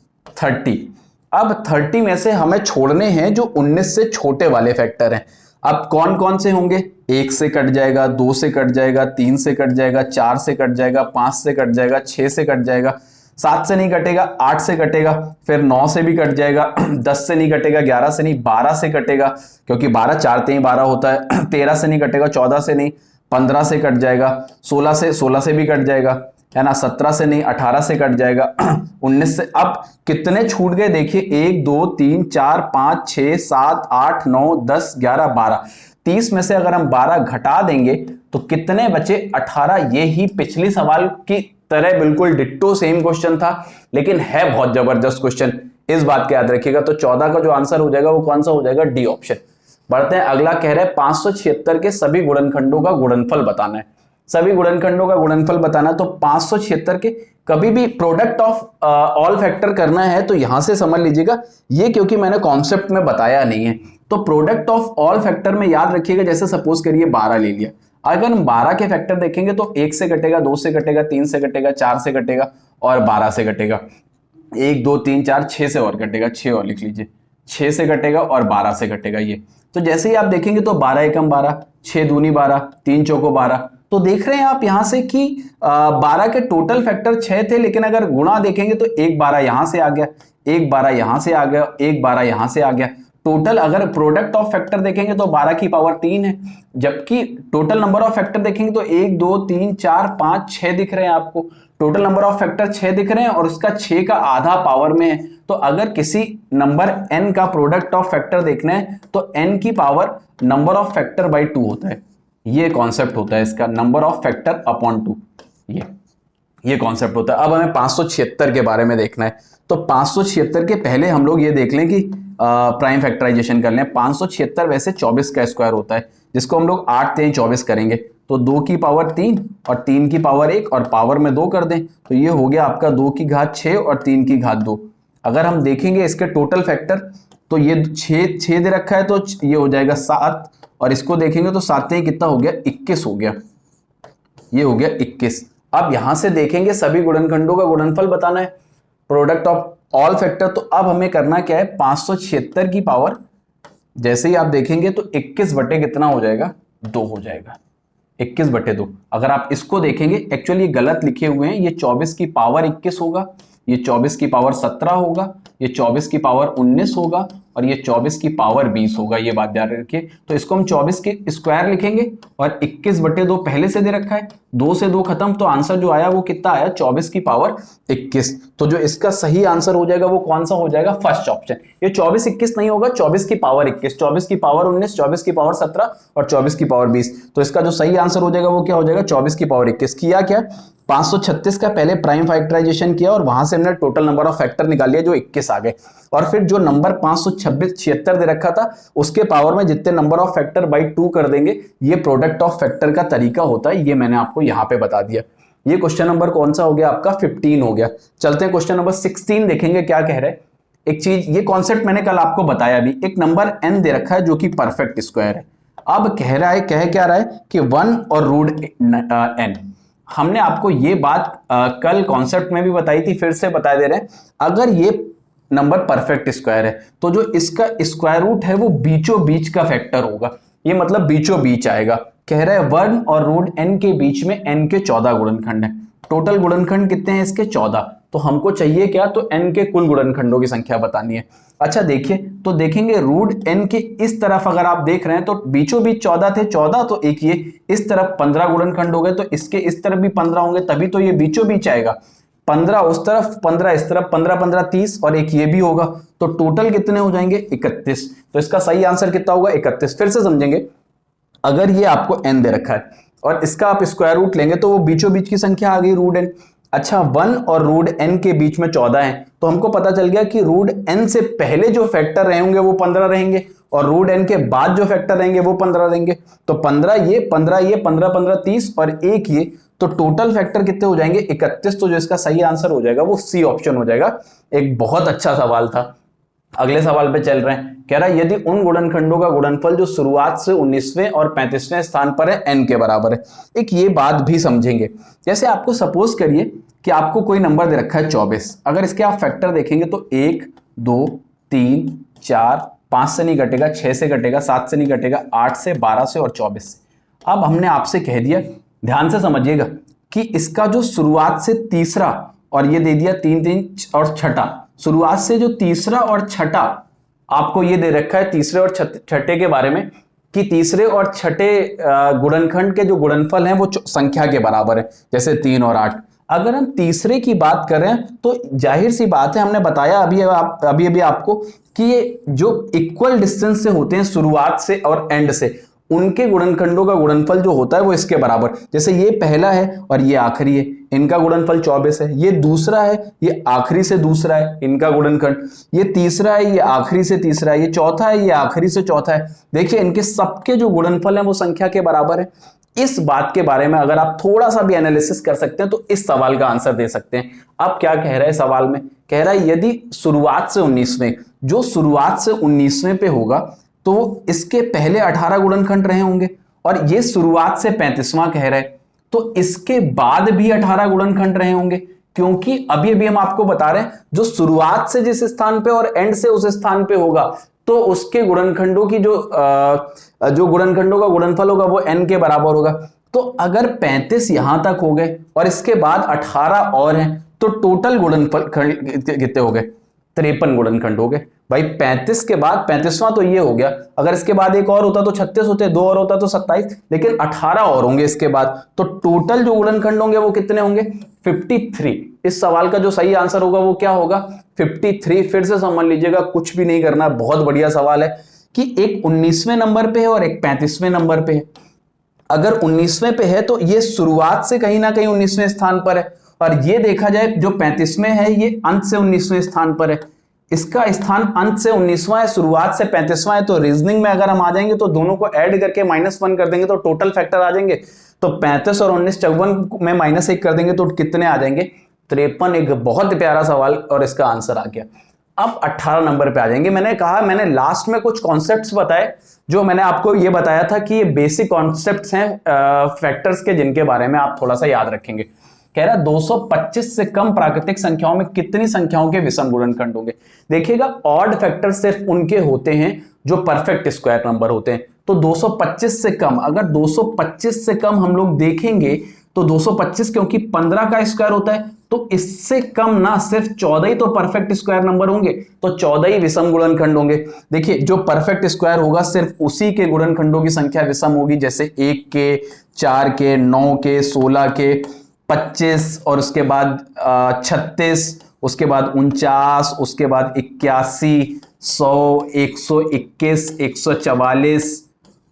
अब 30 में से हमें छोड़ने हैं जो 19 से छोटे वाले फैक्टर हैं। अब कौन कौन से होंगे, 1 से कट जाएगा, 2 से कट जाएगा, 3 से कट जाएगा, 4 से कट जाएगा, 5 से कट जाएगा, 6 से कट जाएगा, 7 से नहीं कटेगा, 8 से कटेगा, फिर 9 से भी कट जाएगा, 10 से नहीं कटेगा, 11 से नहीं, 12 से कटेगा, क्योंकि 12 4 3 12 होता है, 13 से नहीं कटेगा, 14 से नहीं, 15 से कट जाएगा, 16 से भी कट जाएगा, है ना, 17 से नहीं, 18 से कट जाएगा, 19 से। अब कितने छूट गए देखिए, 1 2 3 4 5 6 7 8 9 10 11 12, 30 में से अगर हम 12 घटा देंगे तो कितने बचे, 18। ये ही पिछली सवाल की तरह बिल्कुल डिट्टो सेम क्वेश्चन था, लेकिन है बहुत जबरदस्त क्वेश्चन, इस बात का याद रखिएगा। तो 14 का जो आंसर हो जाएगा वो कौन सा हो जाएगा, डी ऑप्शन। बढ़ते हैं, अगला कह रहा है 576 के सभी गुणनखंडों का गुणनफल बताना है। सभी गुणनखंडों का गुणनफल बताना, तो 576 के कभी भी प्रोडक्ट ऑफ ऑल फैक्टर करना है तो यहां से समझ लीजिएगा, ये क्योंकि मैंने कॉन्सेप्ट में बताया नहीं है, तो प्रोडक्ट ऑफ ऑल फैक्टर में याद रखिएगा, जैसे सपोज करिए 12 ले लिया, अगर हम 12 के फैक्टर देखेंगे तो 1 से कटेगा, 2 से कटेगा, 3 से कटेगा, 4 से कटेगा और 12 से कटेगा। 1 2 3 4 6 से और कटेगा, 6 और लिख लीजिए, 6 से कटेगा और 12 से कटेगा ये। तो जैसे ही आप देखेंगे तो 12 एकम 12, 6 दूनी 12, 3 चौको 12, तो देख रहे हैं आप यहां से कि 12 के टोटल फैक्टर 6 थे, लेकिन अगर गुणा देखेंगे तो 1 12 यहां से आ गया, 1 12 यहां से आ गया, 1 12 यहां से आ गया। टोटल अगर प्रोडक्ट ऑफ फैक्टर देखेंगे तो 12 की पावर 3 है, जबकि टोटल नंबर ऑफ फैक्टर देखेंगे तो 1 2 3 4 5 6 दिख रहे हैं आपको। टोटल नंबर ऑफ फैक्टर 6 दिख रहे हैं और उसका 6 का आधा पावर में है। तो अगर किसी नंबर n का प्रोडक्ट ऑफ फैक्टर देखना है तो n की power number of factor by 2 होता है। ये कॉन्सेप्ट होता है इसका, नंबर ऑफ फैक्टर अपॉन 2, ये कॉन्सेप्ट होता है। अब हमें 576 के बारे में देखना है, तो 576 के पहले हम लोग ये देख लें कि प्राइम फैक्टराइजेशन कर लें। 576 वैसे 24 का स्क्वायर होता है, जिसको हम लोग 8 3 24 करेंगे, तो 2 की पावर 3 और 3 की पावर 1 और पावर में 2 कर दें, तो ये हो गया आपका 2 की घात 6 और 3 की घात 2। अगर हम देखेंगे इसके टोटल फैक्टर, तो ये 6 दे रखा है, तो ये हो जाएगा 7, और इसको देखेंगे तो 7 कितना हो गया, 21 हो गया, ये हो गया 21। अब यहां से देखेंगे सभी गुणनखंडों का गुणनफल बताना है, प्रोडक्ट ऑफ ऑल फैक्टर। तो अब हमें करना क्या है, 576 की पावर जैसे ही आप देखेंगे तो 21 बटे कितना हो जाएगा, 2 हो जाएगा, 21 बटे 2। अगर आप इसको देखेंगे, एक्चुअली गलत लिखे हुए हैं, ये 24 की पावर 21 होगा, ये 24 की पावर 17 होगा, ये 24 की पावर 19 होगा और ये 24 की पावर 20 होगा, ये बात ध्यान रखिए। तो इसको हम 24 के स्क्वायर लिखेंगे और 21 बटे 2 पहले से दे रखा है, 2 से 2 खत्म, तो आंसर जो आया वो कितना आया, 24 की पावर 21। तो जो इसका सही आंसर हो जाएगा वो कौन सा हो जाएगा, फर्स्ट ऑप्शन। ये 24 21 नहीं होगा, 24 की पावर 21, 24 की पावर 19, 24 की पावर 17 और 24 की पावर 20। तो इसका जो सही आंसर हो जाएगा वो क्या हो जाएगा, 24 की पावर 21। किया क्या, 536 का पहले प्राइम फैक्टराइजेशन किया और वहां से हमने टोटल नंबर ऑफ फैक्टर निकाल लिया जो 21 आ गए, और फिर जो नंबर 576 दे रखा था उसके पावर में जितने नंबर ऑफ फैक्टर बाई 2 कर देंगे, ये प्रोडक्ट ऑफ फैक्टर का तरीका होता है, ये मैंने आपको यहां पे बता दिया। ये क्वेश्चन नंबर कौन सा हो गया आपका, 15 हो गया। चलते हैं क्वेश्चन नंबर 16 देखेंगे क्या कह रहे हैं। एक चीज, ये कॉन्सेप्ट मैंने कल आपको बताया भी, एक नंबर n दे रखा है जो कि परफेक्ट स्क्वायर है। अब कह रहा है, कह क्या रहा है कि 1 और रूट n। हमने आपको ये बात कल कॉन्सेप्ट में भी बताई थी, फिर से बता दे रहे हैं। अगर ये नंबर परफेक्ट स्क्वायर है तो जो इसका स्क्वायर रूट है वो बीचों बीच का फैक्टर होगा, ये मतलब बीचों बीच आएगा। कह रहा है 1 और रूट n के बीच में n के 14 गुणनखंड हैं। टोटल गुणनखंड कितने हैं इसके, 14। तो हमको चाहिए क्या, तो n के कुल गुणनखंडों की संख्या बतानी है। अच्छा देखिए, तो देखेंगे रूट n के इस तरफ अगर आप देख रहे हैं तो बीचों बीच 14 थे, 14 तो एक ये इस तरफ 15 गुणनखंड हो गए, तो इसके इस तरफ भी 15 होंगे, तभी तो ये बीचों बीच आएगा। 15 उस तरफ, 15 इस तरफ, 15 15 30 और एक ये भी होगा, तो टोटल कितने हो जाएंगे, 31। तो इसका सही आंसर कितना होगा, 31। फिर से समझेंगे, अगर ये आपको n दे रखा है और इसका आप स्क्वायर रूट लेंगे तो वो बीचों बीच की संख्या आ गई रूट n। अच्छा 1 और रूट n के बीच में 14 है, तो हमको पता चल गया कि रूट n से पहले जो फैक्टर रहेंगे वो 15 रहेंगे और रूट n के बाद जो फैक्टर रहेंगे वो 15 रहेंगे। तो 15 ये 15 15 30 और एक ये, तो टोटल फैक्टर कितने हो जाएंगे, 31। तो जो इसका सही आंसर हो जाएगा वो सी ऑप्शन हो जाएगा। एक बहुत अच्छा सवाल था। अगले सवाल पे चल रहे हैं, कह रहा है यदि उन गुणनखंडों का गुणनफल जो शुरुआत से 19वें और 35वें स्थान पर है n के बराबर है। एक ये बात भी समझेंगे, जैसे आपको सपोज करिए कि आपको कोई नंबर दे रखा है 24, अगर इसके आप फैक्टर देखेंगे तो 1 2 3 4 5 से नहीं कटेगा, 6 से कटेगा, 7 से नहीं कटेगा, 8 से, 12 से और 24 से। अब हमने आपसे कह दिया, ध्यान से समझिएगा, कि इसका जो शुरुआत से तीसरा और ये दे दिया 3 3 और छठा, शुरुआत से जो तीसरा और छठा आपको ये दे रखा है तीसरे और छठे के बारे में, कि तीसरे और छठे गुणनखंड के जो गुणनफल हैं वो संख्या के बराबर है, जैसे 3 और 8। अगर हम तीसरे की बात कर रहे हैं तो जाहिर सी बात है, हमने बताया अभी आपको कि ये जो इक्वल डिस्टेंस से होते हैं शुरुआत से और एंड से, उनके गुणनखंडों का गुणनफल जो होता है वो इसके बराबर, जैसे ये पहला है और ये आखिरी है, इनका गुणनफल 24 है, ये दूसरा है, ये आखिरी से दूसरा है, इनका गुणनखंड, ये तीसरा है, ये आखिरी से तीसरा है, ये चौथा है, ये आखिरी से चौथा है। देखिए इनके सबके जो गुणनफल है वो संख्या के बराबर है। इस बात के बारे में अगर आप थोड़ा सा भी एनालिसिस कर सकते हैं तो इस सवाल का आंसर दे सकते हैं। अब क्या कह रहा है सवाल में, कह रहा है यदि शुरुआत से 19वें, जो शुरुआत से 19वें पे होगा तो इसके पहले 18 गुणनखंड रहे होंगे, और ये शुरुआत से 35वां कह रहा है तो इसके बाद भी 18 गुणनखंड रहे होंगे, क्योंकि अभी अभी हम आपको बता रहे हैं जो शुरुआत से जिस स्थान पे और एंड से उस स्थान पे होगा तो उसके गुणनखंडों की जो गुणनखंडों का गुणनफल होगा वो n के बराबर होगा। तो अगर 35 यहां तक हो गए और इसके बाद 18 और हैं तो टोटल गुणनफल कितने हो गए, 53 गुणनखंड हो गए। भाई 35 के बाद 35वां तो ये हो गया, अगर इसके बाद एक और होता तो 36 होते, दो और होता तो 27, लेकिन 18 और होंगे इसके बाद, तो टोटल जो गुणनखंड होंगे वो कितने होंगे, 53। इस सवाल का जो सही आंसर होगा वो क्या होगा, 53। फिर से समझ लीजिएगा, कुछ भी नहीं करना, बहुत बढ़िया सवाल है कि एक 19वें नंबर पे है और एक 35वें नंबर पे है। अगर 19वें पे है तो ये शुरुआत से कहीं ना कहीं 19वें स्थान पर है, और ये देखा जाए जो 35वें है ये अंत से 19वें स्थान पर है। इसका स्थान अंत से 19वां है, शुरुआत से 35वां है, तो रीजनिंग में अगर हम आ जाएंगे तो दोनों को ऐड करके -1 कर देंगे तो टोटल फैक्टर आ जाएंगे। तो 35 और 19 54 में -1 कर देंगे तो कितने आ जाएंगे, 53। एक बहुत प्यारा सवाल और इसका आंसर आ गया। अब 18 नंबर पे आ जाएंगे। मैंने कहा, मैंने लास्ट में कुछ कॉन्सेप्ट्स बताए, जो मैंने आपको ये बताया था कि ये बेसिक कॉन्सेप्ट्स हैं फैक्टर्स के, जिनके बारे में आप थोड़ा सा याद रखेंगे। कह रहा 225 से कम प्राकृतिक संख्याओं में कितनी संख्याओं के विषम गुणनखंड होंगे। देखिएगा, ऑड फैक्टर सिर्फ उनके होते हैं जो परफेक्ट स्क्वायर नंबर होते हैं। तो 225 से कम, अगर 225 से कम हम लोग देखेंगे तो 225 क्योंकि 15 का स्क्वायर होता है, तो इससे कम ना सिर्फ 14 ही तो परफेक्ट स्क्वायर नंबर होंगे, तो 14 ही विषम गुणनखंड होंगे। देखिए, जो परफेक्ट स्क्वायर होगा सिर्फ उसी के गुणनखंडों की संख्या विषम होगी, जैसे 1 के, 4 के, 9 के, 16 के, 25, और उसके बाद 36, उसके बाद 49, उसके बाद 81, 100, 121, 144,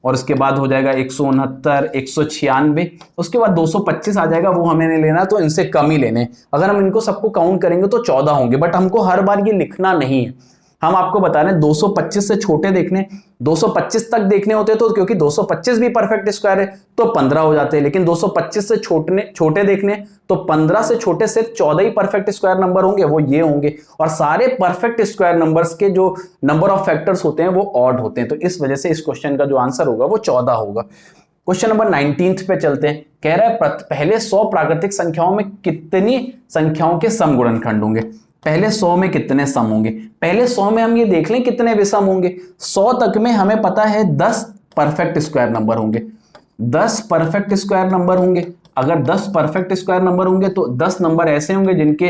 और उसके बाद हो जाएगा 169, 196, उसके बाद 225 आ जाएगा। वो हमें नहीं लेना, तो इनसे कम ही लेने। अगर हम इनको सबको काउंट करेंगे तो 14 होंगे, बट हमको हर बार ये लिखना नहीं है। हम आपको बता रहे हैं 225 से छोटे देखने, 225 तक देखने होते तो, क्योंकि 225 भी परफेक्ट स्क्वायर है तो 15 हो जाते हैं, लेकिन 225 से छोटे देखने तो 15 से छोटे सिर्फ 14 ही परफेक्ट स्क्वायर नंबर होंगे, वो ये होंगे। और सारे परफेक्ट स्क्वायर नंबर्स के जो नंबर ऑफ फैक्टर्स होते हैं वो ऑड होते हैं, तो इस वजह से इस क्वेश्चन का जो आंसर होगा वो 14 होगा। क्वेश्चन नंबर 19 पे चलते हैं। कह रहा है पहले 100 प्राकृतिक संख्याओं में कितनी संख्याओं के सम गुणनखंड होंगे। पहले 100 में कितने सम होंगे, पहले 100 में हम ये देख लें कितने विषम होंगे। 100 तक में हमें पता है 10 परफेक्ट स्क्वायर नंबर होंगे, 10 परफेक्ट स्क्वायर नंबर होंगे। अगर 10 परफेक्ट स्क्वायर नंबर होंगे तो 10 नंबर ऐसे होंगे जिनके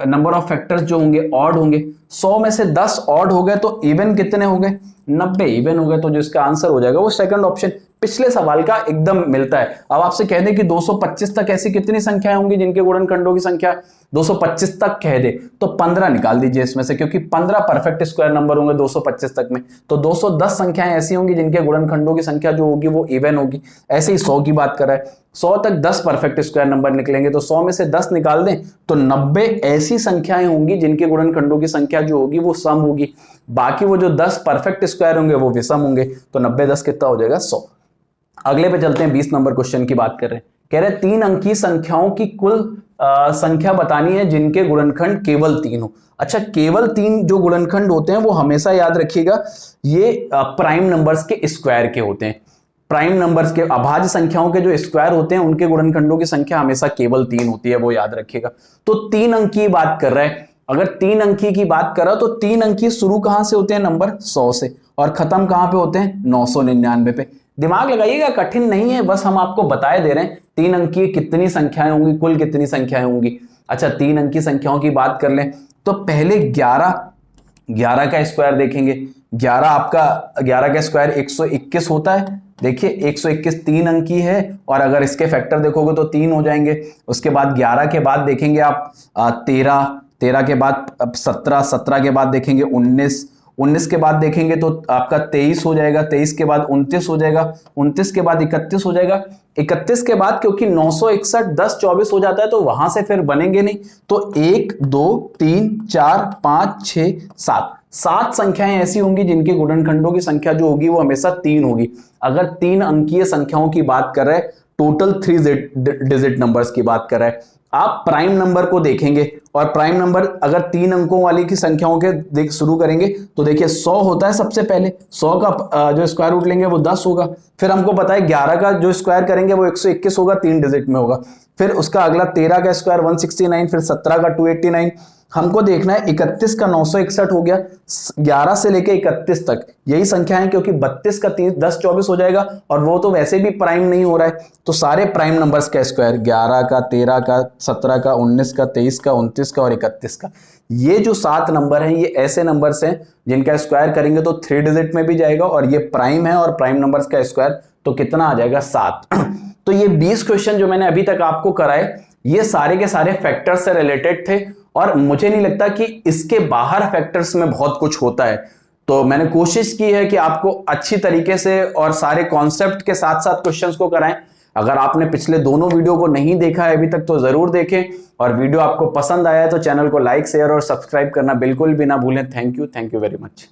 नंबर ऑफ फैक्टर्स जो होंगे ऑड होंगे। 100 में से 10 ऑड हो गए तो इवन कितने हो गए, 90 इवन हो गए। तो जिसका आंसर हो जाएगा वो सेकंड ऑप्शन, पिछले सवाल का एकदम मिलता है। अब आपसे कह दे कि 225 तक ऐसी कितनी संख्याएं होंगी जिनके गुणनखंडों की संख्या 225 तक कह दे, तो 15 निकाल दीजिए इसमें से, क्योंकि 15 परफेक्ट स्क्वायर नंबर होंगे 225 तक में। तो 210 संख्याएं ऐसी होंगी जिनके गुणनखंडों की संख्या जो होगी वो इवन होगी। ऐसे ही 100 की बात कर रहा है, 100 तक 10 परफेक्ट स्क्वायर नंबर निकलेंगे, तो 100 में से 10 निकाल दें तो 90 ऐसी संख्याएं होंगी जिनके गुणनखंडों की संख्या जो होगी वो सम होगी। बाकी वो जो 10 परफेक्ट स्क्वायर होंगे वो विषम होंगे। तो 90 10 कितना हो जाएगा, 100। अगले पे चलते हैं, 20 नंबर क्वेश्चन की बात कर रहे हैं। कह रहे हैं 3 अंकीय संख्याओं की कुल संख्या बतानी है जिनके गुणनखंड केवल 3 हो। अच्छा, केवल 3 जो गुणनखंड होते हैं वो हमेशा याद रखिएगा ये प्राइम नंबर्स के स्क्वायर के होते हैं। प्राइम नंबर्स के अभाज्य संख्याओं के जो स्क्वायर होते हैं उनके गुणनखंडों की संख्या हमेशा केवल 3 होती है, वो याद रखिएगा। तो 3 अंक की बात कर रहे हैं, अगर 3 अंकी की बात करा तो 3 अंकी शुरू कहां से होते हैं, नंबर 100 से, और खत्म कहां पे होते हैं, 999 पे। दिमाग लगाइएगा, कठिन नहीं है, बस हम आपको बताए दे रहे हैं 3 अंकीय कितनी संख्याएं होंगी, कुल कितनी संख्याएं होंगी। अच्छा, 3 अंकीय संख्याओं की बात कर लें तो पहले 11 का स्क्वायर देखेंगे। 11 का स्क्वायर 121 होता है। देखिए 121 3 अंकी है, और अगर इसके फैक्टर देखोगे तो 3 हो जाएंगे। उसके बाद 11 के बाद देखेंगे आप 13 के बाद 17 के बाद देखेंगे 19 19 के बाद देखेंगे तो आपका 23 हो जाएगा, 23 के बाद 29 हो जाएगा, 29 के बाद 31 हो जाएगा, 31 के बाद क्योंकि 961 10 24 हो जाता है तो वहां से फिर बनेंगे नहीं, तो 1 2 3 4 5 6 7 7 संख्याएं ऐसी होंगी जिनके गुणनखंडों की संख्या जो होगी वो हमेशा 3 होगी। अगर 3 अंकीय संख्याओं की बात कर रहे हैं, टोटल 3 डिजिट नंबर्स की बात कर रहे हैं, आप प्राइम नंबर को देखेंगे और प्राइम नंबर अगर 3 अंकों वाली की संख्याओं के देख शुरू करेंगे तो देखिए 100 होता है सबसे पहले, 100 का जो स्क्वायर रूट लेंगे वो 10 होगा, फिर हमको पता है 11 का जो स्क्वायर करेंगे वो 121 होगा, 3 डिजिट में होगा, फिर उसका अगला 13 का स्क्वायर 169, फिर 17 का 289, हमको देखना है 31 का 961 हो गया, 11 से लेके 31 तक यही संख्या है क्योंकि 32 का 10 24 हो जाएगा और वो तो वैसे भी प्राइम नहीं हो रहा है, तो सारे प्राइम नंबर्स का स्क्वायर 11 का 13 का 17 का 19 का 23 का 29 का और 31 का, ये जो 7 नंबर हैं ये ऐसे नंबर्स हैं जिनका स्क्वायर करेंगे तो 3 डिजिट में भी जाएगा और ये प्राइम है और प्राइम नंबर्स का स्क्वायर तो कितना आ जाएगा 7। तो ये 20 क्वेश्चन जो मैंने अभी तक आपको कराए ये सारे के सारे फैक्टर्स से रिलेटेड थे और मुझे नहीं लगता कि इसके बाहर फैक्टर्स में बहुत कुछ होता है, तो मैंने कोशिश की है कि आपको अच्छी तरीके से और सारे कॉन्सेप्ट के साथ साथ क्वेश्चंस को कराएं। अगर आपने पिछले दोनों वीडियो को नहीं देखा है अभी तक तो जरूर देखें और वीडियो आपको पसंद आया है तो चैनल को लाइक शेयर और सब्सक्राइब करना बिल्कुल भी ना भूलें। Thank you very much.